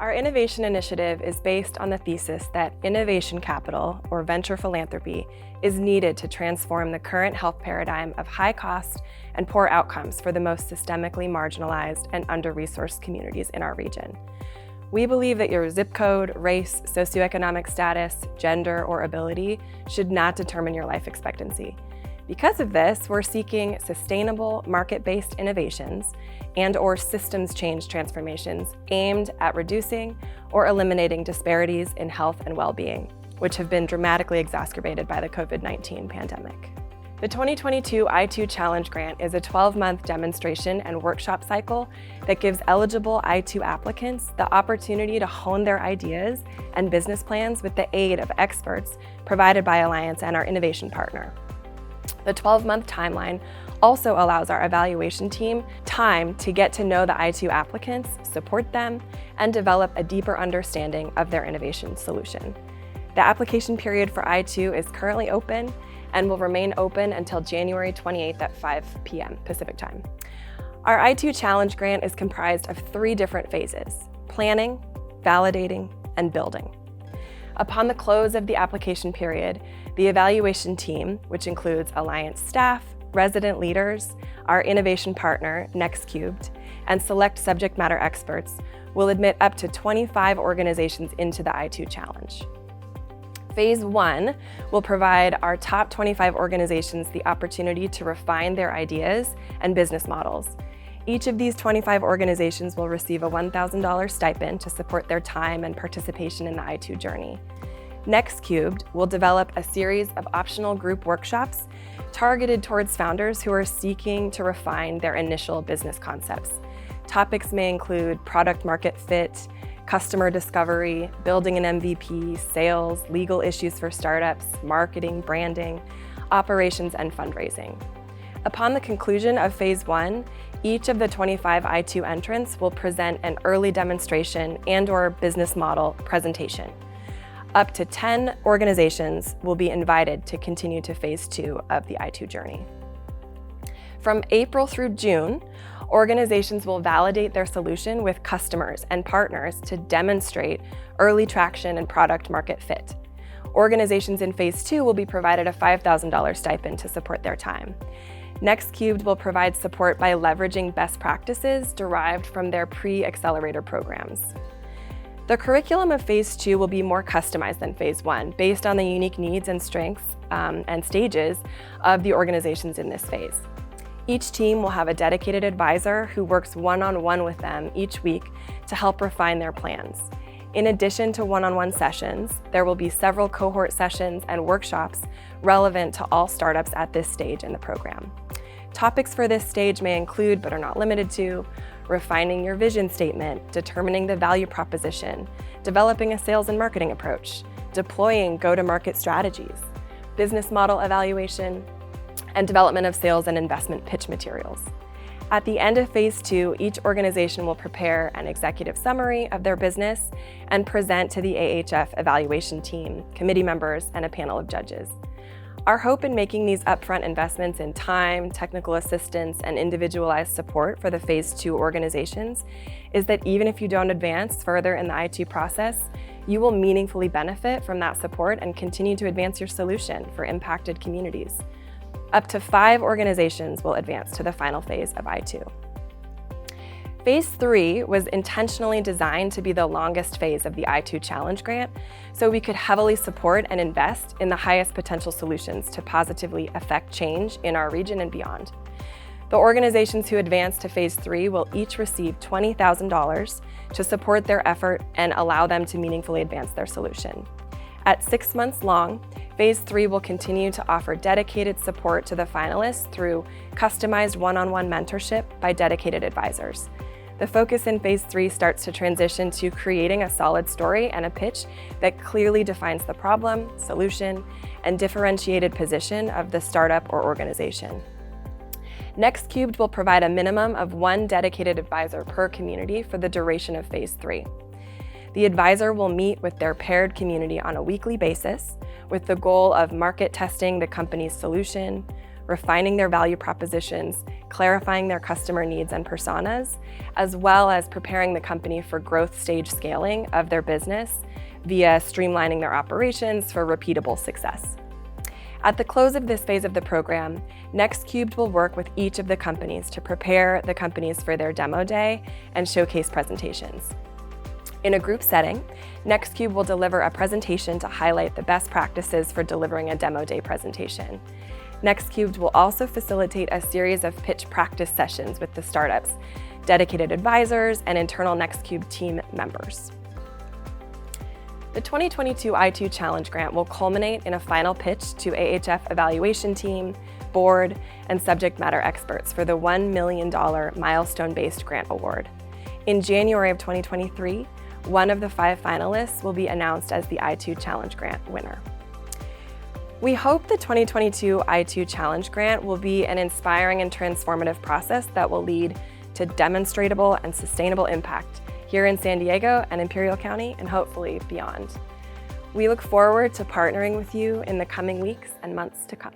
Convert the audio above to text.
Our innovation initiative is based on the thesis that innovation capital, or venture philanthropy, is needed to transform the current health paradigm of high cost and poor outcomes for the most systemically marginalized and under-resourced communities in our region. We believe that your zip code, race, socioeconomic status, gender, or ability should not determine your life expectancy. Because of this, we're seeking sustainable, market-based innovations and/or systems change transformations aimed at reducing or eliminating disparities in health and well-being, which have been dramatically exacerbated by the COVID-19 pandemic. The 2022 I2 Challenge Grant is a 12-month demonstration and workshop cycle that gives eligible I2 applicants the opportunity to hone their ideas and business plans with the aid of experts provided by Alliance and our innovation partner. The 12-month timeline also allows our evaluation team time to get to know the I2 applicants, support them, and develop a deeper understanding of their innovation solution. The application period for I2 is currently open and will remain open until January 28th at 5 p.m. Pacific time. Our I2 Challenge Grant is comprised of 3 different phases: planning, validating, and building. Upon the close of the application period, the evaluation team, which includes Alliance staff, resident leaders, our innovation partner, NextCubed, and select subject matter experts, will admit up to 25 organizations into the I2 Challenge. Phase 1 will provide our top 25 organizations the opportunity to refine their ideas and business models. Each of these 25 organizations will receive a $1,000 stipend to support their time and participation in the I2 journey. NextCubed will develop a series of optional group workshops targeted towards founders who are seeking to refine their initial business concepts. Topics may include product market fit, customer discovery, building an MVP, sales, legal issues for startups, marketing, branding, operations, and fundraising. Upon the conclusion of Phase 1, each of the 25 I2 entrants will present an early demonstration and/or business model presentation. Up to 10 organizations will be invited to continue to Phase 2 of the I2 journey. From April through June, organizations will validate their solution with customers and partners to demonstrate early traction and product market fit. Organizations in Phase 2 will be provided a $5,000 stipend to support their time. NextCubed will provide support by leveraging best practices derived from their pre-accelerator programs. The curriculum of Phase 2 will be more customized than Phase 1 based on the unique needs and strengths and stages of the organizations in this phase. Each team will have a dedicated advisor who works one-on-one with them each week to help refine their plans. In addition to one-on-one sessions, there will be several cohort sessions and workshops relevant to all startups at this stage in the program. Topics for this stage may include, but are not limited to, refining your vision statement, determining the value proposition, developing a sales and marketing approach, deploying go-to-market strategies, business model evaluation, and development of sales and investment pitch materials. At the end of Phase 2, each organization will prepare an executive summary of their business and present to the AHF evaluation team, committee members, and a panel of judges. Our hope in making these upfront investments in time, technical assistance, and individualized support for the Phase 2 organizations is that even if you don't advance further in the I2 process, you will meaningfully benefit from that support and continue to advance your solution for impacted communities. Up to 5 organizations will advance to the final phase of I2. Phase 3 was intentionally designed to be the longest phase of the I2 Challenge Grant, so we could heavily support and invest in the highest potential solutions to positively affect change in our region and beyond. The organizations who advance to Phase 3 will each receive $20,000 to support their effort and allow them to meaningfully advance their solution. At 6 months long, Phase 3 will continue to offer dedicated support to the finalists through customized one-on-one mentorship by dedicated advisors. The focus in Phase 3 starts to transition to creating a solid story and a pitch that clearly defines the problem, solution, and differentiated position of the startup or organization. NextCubed will provide a minimum of 1 dedicated advisor per community for the duration of Phase 3. The advisor will meet with their paired community on a weekly basis with the goal of market testing the company's solution, refining their value propositions, clarifying their customer needs and personas, as well as preparing the company for growth stage scaling of their business via streamlining their operations for repeatable success. At the close of this phase of the program, Next Cubed will work with each of the companies to prepare the companies for their demo day and showcase presentations. In a group setting, Next Cubed will deliver a presentation to highlight the best practices for delivering a demo day presentation. Next Cubed will also facilitate a series of pitch practice sessions with the startups, dedicated advisors, and internal Next Cubed team members. The 2022 i2 Challenge Grant will culminate in a final pitch to AHF evaluation team, board, and subject matter experts for the $1 million milestone-based grant award. In January of 2023, one of the 5 finalists will be announced as the i2 Challenge Grant winner. We hope the 2022 i2 Challenge Grant will be an inspiring and transformative process that will lead to demonstrable and sustainable impact here in San Diego and Imperial County, and hopefully beyond. We look forward to partnering with you in the coming weeks and months to come.